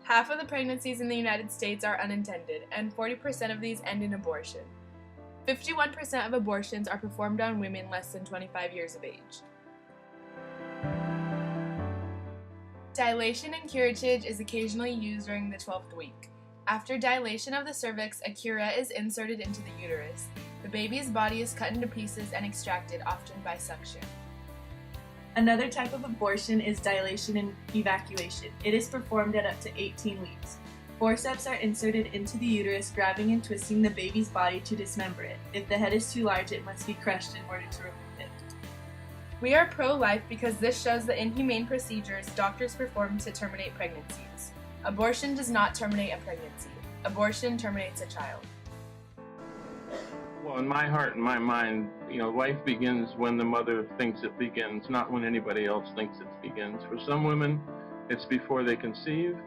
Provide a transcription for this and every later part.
Half of the pregnancies in the United States are unintended, and 40% of these end in abortion. 51% of abortions are performed on women less than 25 years of age. Dilation and curettage is occasionally used during the 12th week. After dilation of the cervix, a curette is inserted into the uterus. The baby's body is cut into pieces and extracted, often by suction. Another type of abortion is dilation and evacuation. It is performed at up to 18 weeks. Forceps are inserted into the uterus, grabbing and twisting the baby's body to dismember it. If the head is too large, it must be crushed in order to remove it. We are pro-life because this shows the inhumane procedures doctors perform to terminate pregnancies. Abortion does not terminate a pregnancy. Abortion terminates a child. Well, in my heart and my mind, life begins when the mother thinks it begins, not when anybody else thinks it begins. For some women, it's before they conceive.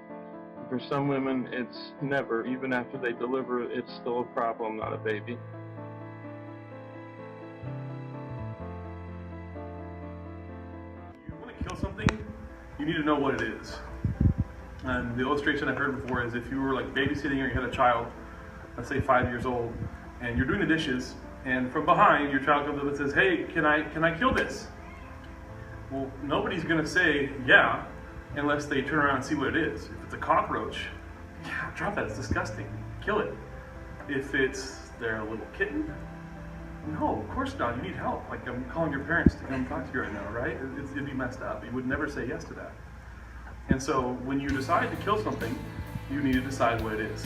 For some women, it's never. Even after they deliver, it's still a problem, not a baby. You want to kill something, you need to know what it is. And the illustration I've heard before is if you were like babysitting or you had a child, let's say 5 years old, and you're doing the dishes, and from behind your child comes up and says, "Hey, can I kill this?" Well, nobody's gonna say yeah unless they turn around and see what it is. If it's a cockroach, yeah, drop that, it's disgusting, kill it. If it's their little kitten, no, of course not, you need help. Like, I'm calling your parents to come talk to you right now, right? It'd be messed up. You would never say yes to that. And so when you decide to kill something, you need to decide what it is.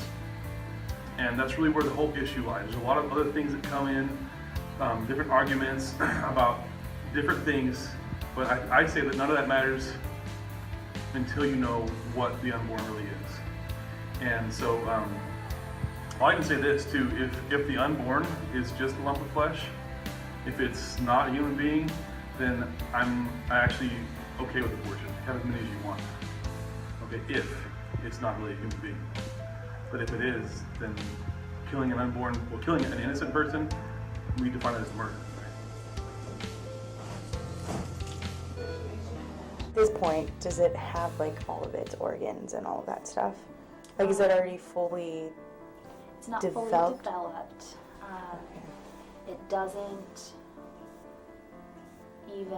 And that's really where the whole issue lies. There's a lot of other things that come in, different arguments about different things, but I say that none of that matters until you know what the unborn really is. And so, well, I can say this too, if the unborn is just a lump of flesh, if it's not a human being, then I'm actually okay with abortion. Have as many as you want. Okay, if it's not really a human being. But if it is, then killing killing an innocent person, we define it as murder. At this point, does it have like all of its organs and all of that stuff? Like, is it already fully It's not developed? fully developed. It doesn't even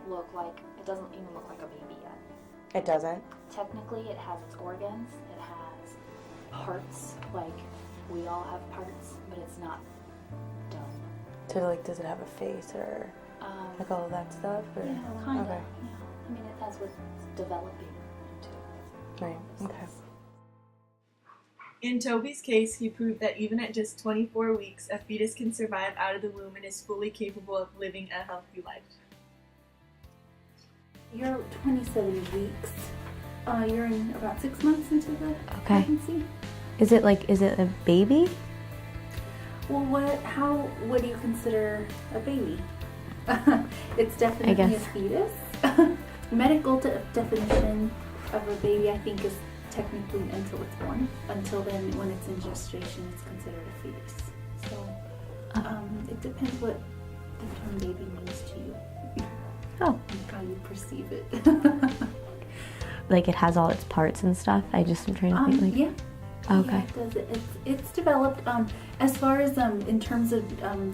look like a baby yet. It doesn't? Technically, it has its organs, it has parts, like we all have parts, but it's not done. So, like, does it have a face or like all of that stuff? Or? Yeah, kind of. Okay. Yeah. I mean, that's what's developing into. Right, okay. In Toby's case, he proved that even at just 24 weeks, a fetus can survive out of the womb and is fully capable of living a healthy life. You're 27 weeks. You're in about 6 months into the pregnancy. Is it a baby? Well, what do you consider a baby? It's definitely a fetus. Medical definition of a baby, I think, is technically until it's born. Until then, when it's in gestation, it's considered a fetus. So it depends what the term baby means to you. Oh. And how you perceive it. Like it has all its parts and stuff? I'm trying to think like... Yeah. Okay. Yeah, it does. It's developed as far as in terms of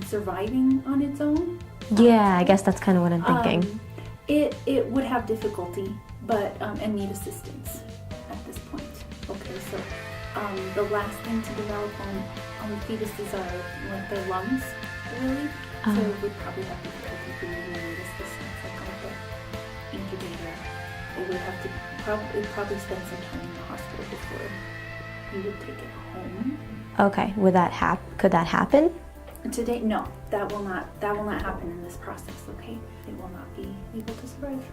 surviving on its own. Yeah, I guess that's kind of what I'm thinking. It would have difficulty, but and need assistance at this point. Okay, so the last thing to develop on fetuses are like their lungs, really. So it would probably have difficulty breathing and need assistance, like on the incubator. It would have to probably spend some time in the hospital before you would take it home. Okay, could that happen? Today, no, that will not happen in this process, okay? It will not be able to survive.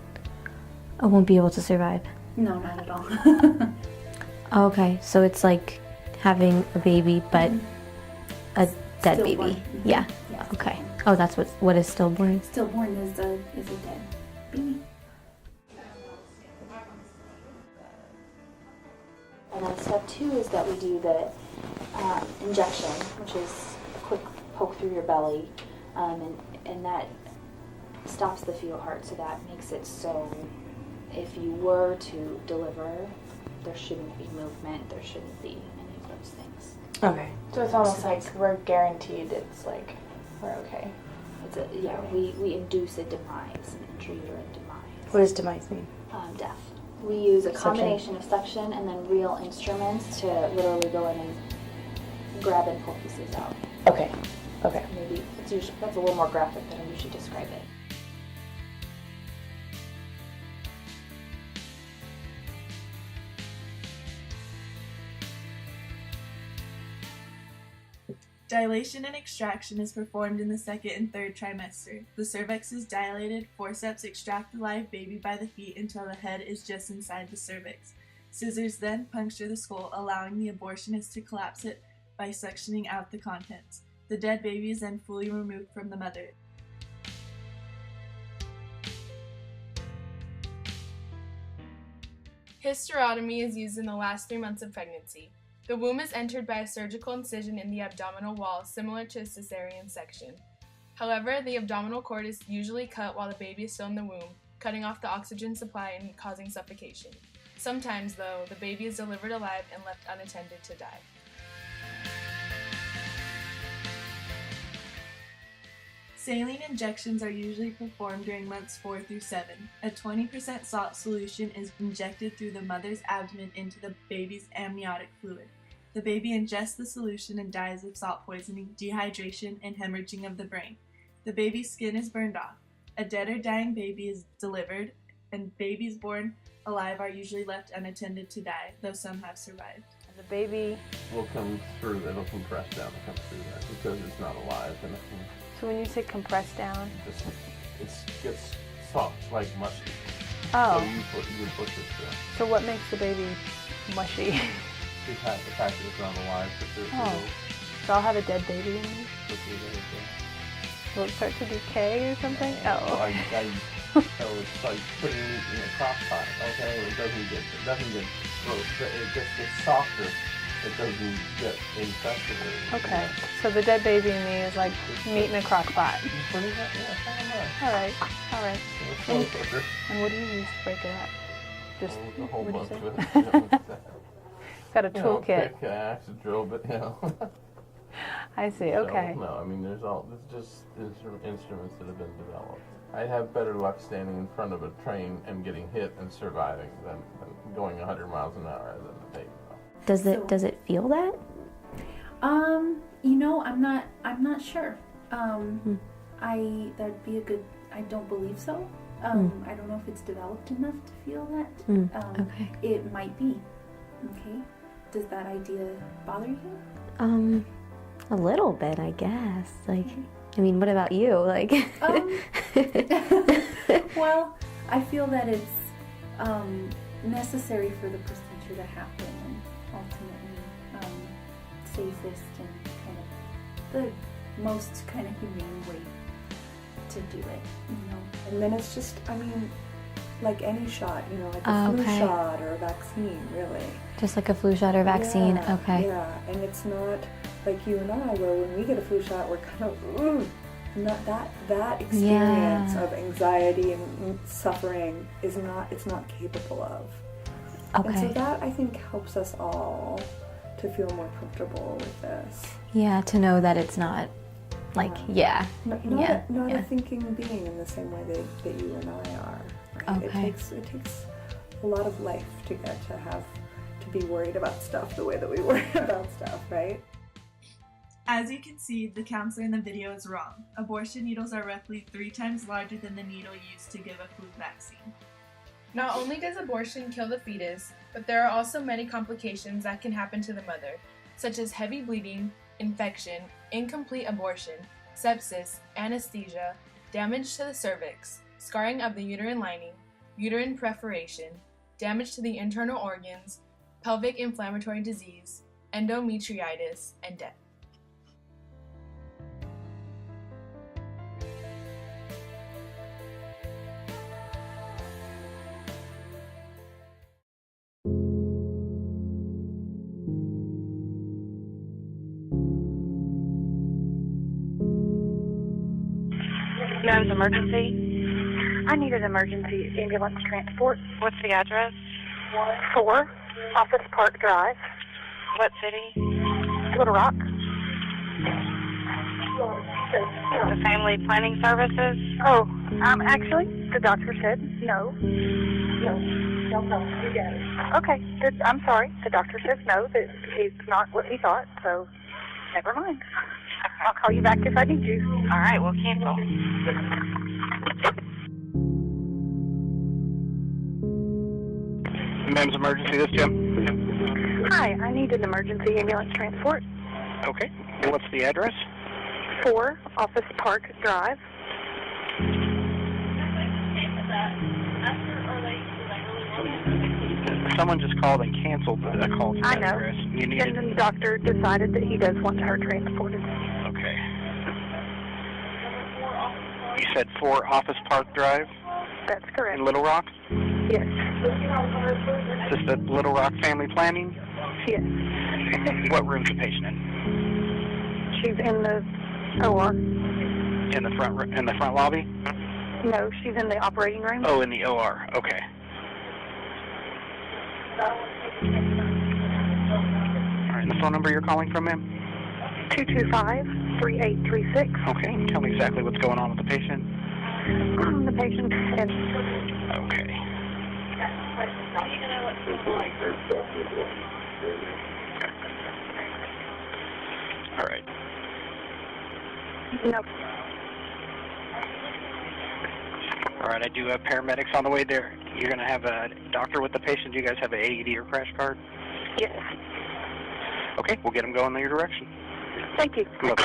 I won't be able to survive. No, not at all. Okay, so it's like having a baby, but a dead baby. Mm-hmm. Yeah. Okay. Oh, that's what is stillborn? Stillborn is a dead baby. And then step 2 is that we do the injection, which is a quick poke through your belly, and that stops the fetal heart, so that makes it so if you were to deliver there shouldn't be movement, there shouldn't be any of those things. Okay. So it's almost like we're guaranteed it's like we're okay. We induce a demise, an intrauterine demise. What does demise mean? Death. We use a Suction. combination of suction and then real instruments to literally go in and grab and pull pieces out. Okay. Okay. Maybe that's a little more graphic than I usually describe it. Dilation and extraction is performed in the second and third trimester. The cervix is dilated, forceps extract the live baby by the feet until the head is just inside the cervix. Scissors then puncture the skull, allowing the abortionist to collapse it by suctioning out the contents. The dead baby is then fully removed from the mother. Hysterotomy is used in the last 3 months of pregnancy. The womb is entered by a surgical incision in the abdominal wall, similar to a cesarean section. However, the abdominal cord is usually cut while the baby is still in the womb, cutting off the oxygen supply and causing suffocation. Sometimes, though, the baby is delivered alive and left unattended to die. Saline injections are usually performed during months 4 through 7. A 20% salt solution is injected through the mother's abdomen into the baby's amniotic fluid. The baby ingests the solution and dies of salt poisoning, dehydration, and hemorrhaging of the brain. The baby's skin is burned off. A dead or dying baby is delivered, and babies born alive are usually left unattended to die, though some have survived. The baby Will come through, it'll compress down and come through that because it's not alive and So when you say compress down, it gets soft, like mushy. oh, So you push it through. so what makes the baby mushy? The fact that it's not alive, but there's Oh. So I'll have a dead baby in me? Will it start to decay or something? Oh. So it's like putting it in a crock pot, okay? It doesn't get gross, but it just gets softer. It doesn't get infected. Okay. So the dead baby in me is like meat in a crock pot. Pretty much, yeah, kind of All right. All right. nice. It's slow cooker. And what do you use to break it up? Just A whole what do you bunch say? of it. Got a toolkit. Pick, axe, drill bit, I see. Okay. So, no, I mean, there's just instruments that have been developed. I have better luck standing in front of a train and getting hit and surviving than going 100 miles an hour than the baby. Does it feel that? I'm not sure. That'd be a good. I don't believe so. I don't know if it's developed enough to feel that. Okay. It might be. Okay. Does that idea bother you? A little bit, I guess. Like, I mean, what about you? Like, Well, I feel that it's necessary for the procedure to happen and ultimately safest and kind of the most kind of humane way to do it, And then it's just, like any shot, like a flu okay. shot or a vaccine, really. just like a flu shot or vaccine. Yeah, Okay. Yeah, and it's not like you and I, where when we get a flu shot, we're kind of, not that experience of anxiety and suffering is not, it's not capable of. Okay. And so that, I think, helps us all to feel more comfortable with this. Yeah, to know that it's not like, Not a thinking being in the same way that you and I are. Right? Okay. It takes a lot of life to get to be worried about stuff the way that we worry about stuff, right? As you can see, the counselor in the video is wrong. Abortion needles are roughly 3 times larger than the needle used to give a flu vaccine. Not only does abortion kill the fetus, but there are also many complications that can happen to the mother, such as heavy bleeding, infection, incomplete abortion, sepsis, anesthesia, damage to the cervix, scarring of the uterine lining, uterine perforation, damage to the internal organs, pelvic inflammatory disease, endometritis, and death. Ma'am's emergency? I need an emergency ambulance transport. What's the address? 4 Office Park Drive. What city? Little Rock. The Family Planning Services? Oh, actually, the doctor said no. No, you got it. Okay, I'm sorry. The doctor says no, that he's not what he thought, so never mind. I'll call you back if I need you. All right, we'll cancel. Ma'am's emergency, this Jim. Hi, I need an emergency ambulance transport. Okay, and what's the address? 4 Office Park Drive. Someone just called and canceled a call to that I know. address. You needed... And then the doctor decided that he does want her transported. Okay. You said 4 Office Park Drive? That's correct. In Little Rock? Yes. Is this the Little Rock Family Planning? Yes. What room's the patient in? She's in the OR. In the front lobby? No, she's in the operating room. Oh, in the OR. Okay. All right, and the phone number you're calling from, ma'am? 225-3836. Okay, tell me exactly what's going on with the patient. The patient is... Okay. All right. No. All right, I do have paramedics on the way there. You're going to have a doctor with the patient. Do you guys have an AED or crash card? Yes. Okay, we'll get them going in your direction. Thank you. Look.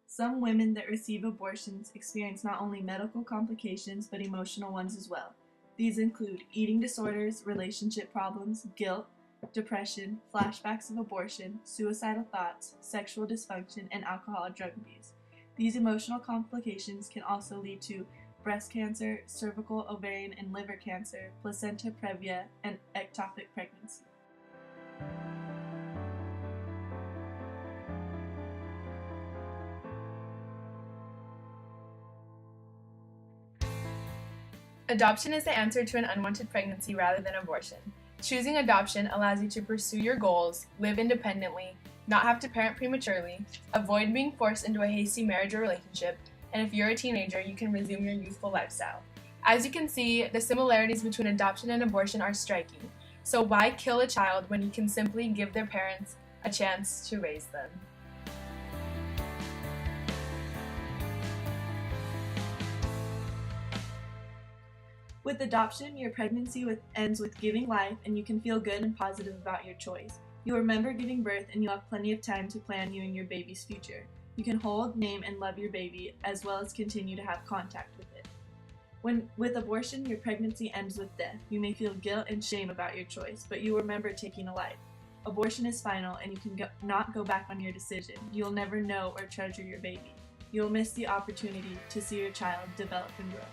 Some women that receive abortions experience not only medical complications but emotional ones as well. These include eating disorders, relationship problems, guilt, depression, flashbacks of abortion, suicidal thoughts, sexual dysfunction, and alcohol or drug abuse. These emotional complications can also lead to breast cancer, cervical, ovarian, and liver cancer, placenta previa, and ectopic pregnancy. Adoption is the answer to an unwanted pregnancy rather than abortion. Choosing adoption allows you to pursue your goals, live independently, not have to parent prematurely, avoid being forced into a hasty marriage or relationship, and if you're a teenager, you can resume your youthful lifestyle. As you can see, the similarities between adoption and abortion are striking. So why kill a child when you can simply give their parents a chance to raise them? With adoption, your pregnancy ends with giving life, and you can feel good and positive about your choice. You'll remember giving birth, and you'll have plenty of time to plan you and your baby's future. You can hold, name, and love your baby, as well as continue to have contact with it. With abortion, your pregnancy ends with death. You may feel guilt and shame about your choice, but you'll remember taking a life. Abortion is final, and you can not go back on your decision. You'll never know or treasure your baby. You'll miss the opportunity to see your child develop and grow.